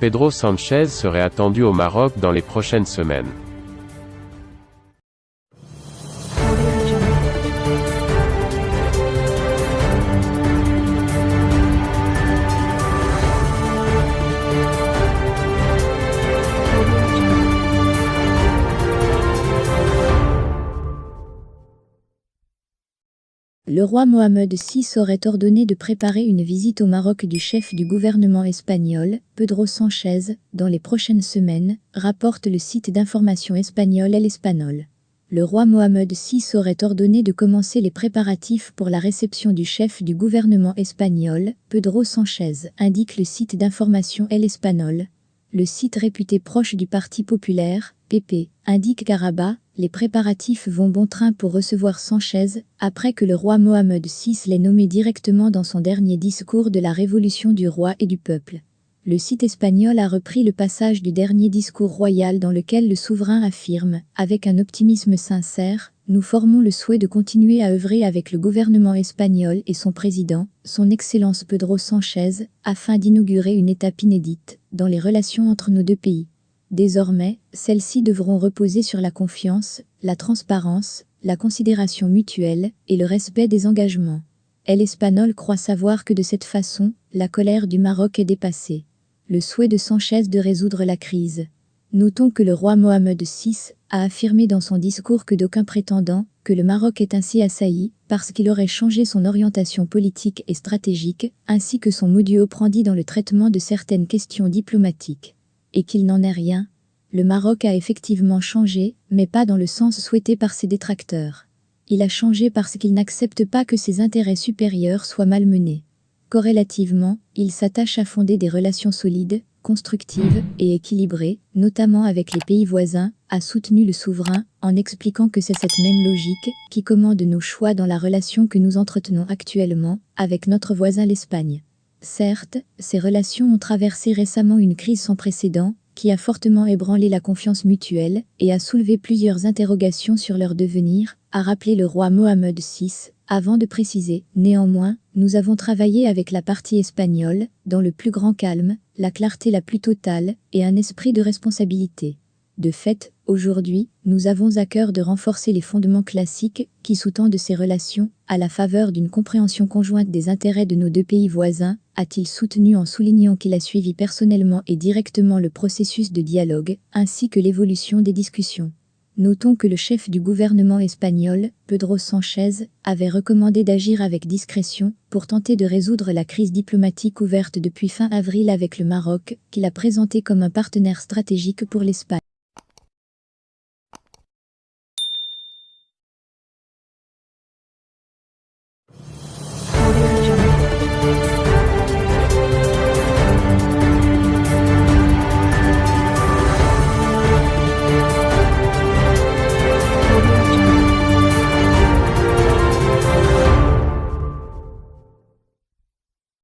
Pedro Sánchez serait attendu au Maroc dans les prochaines semaines. Le roi Mohamed VI aurait ordonné de préparer une visite au Maroc du chef du gouvernement espagnol, Pedro Sánchez, dans les prochaines semaines, rapporte le site d'information espagnol El Español. Le roi Mohamed VI aurait ordonné de commencer les préparatifs pour la réception du chef du gouvernement espagnol, Pedro Sánchez, indique le site d'information El Español. Le site réputé proche du Parti populaire, PP, indique qu'à Rabat, les préparatifs vont bon train pour recevoir Sánchez, après que le roi Mohamed VI l'ait nommé directement dans son dernier discours de la Révolution du roi et du peuple. Le site espagnol a repris le passage du dernier discours royal dans lequel le souverain affirme, avec un optimisme sincère, « Nous formons le souhait de continuer à œuvrer avec le gouvernement espagnol et son président, son Excellence Pedro Sánchez, afin d'inaugurer une étape inédite dans les relations entre nos deux pays. Désormais, celles-ci devront reposer sur la confiance, la transparence, la considération mutuelle et le respect des engagements. El Español croit savoir que de cette façon, la colère du Maroc est dépassée. Le souhait de Sánchez de résoudre la crise. Notons que le roi Mohamed VI a affirmé dans son discours que d'aucuns prétendant que le Maroc est ainsi assailli parce qu'il aurait changé son orientation politique et stratégique, ainsi que son modus operandi dans le traitement de certaines questions diplomatiques. Et qu'il n'en est rien. Le Maroc a effectivement changé, mais pas dans le sens souhaité par ses détracteurs. Il a changé parce qu'il n'accepte pas que ses intérêts supérieurs soient malmenés. Corrélativement, il s'attache à fonder des relations solides, constructives et équilibrées, notamment avec les pays voisins, a soutenu le souverain, en expliquant que c'est cette même logique qui commande nos choix dans la relation que nous entretenons actuellement avec notre voisin l'Espagne. Certes, ces relations ont traversé récemment une crise sans précédent, qui a fortement ébranlé la confiance mutuelle et a soulevé plusieurs interrogations sur leur devenir, a rappelé le roi Mohamed VI, avant de préciser « Néanmoins, nous avons travaillé avec la partie espagnole, dans le plus grand calme, la clarté la plus totale et un esprit de responsabilité. De fait, aujourd'hui, nous avons à cœur de renforcer les fondements classiques qui sous-tendent ces relations, à la faveur d'une compréhension conjointe des intérêts de nos deux pays voisins », a-t-il soutenu en soulignant qu'il a suivi personnellement et directement le processus de dialogue, ainsi que l'évolution des discussions. Notons que le chef du gouvernement espagnol, Pedro Sánchez, avait recommandé d'agir avec discrétion pour tenter de résoudre la crise diplomatique ouverte depuis fin avril avec le Maroc, qu'il a présenté comme un partenaire stratégique pour l'Espagne.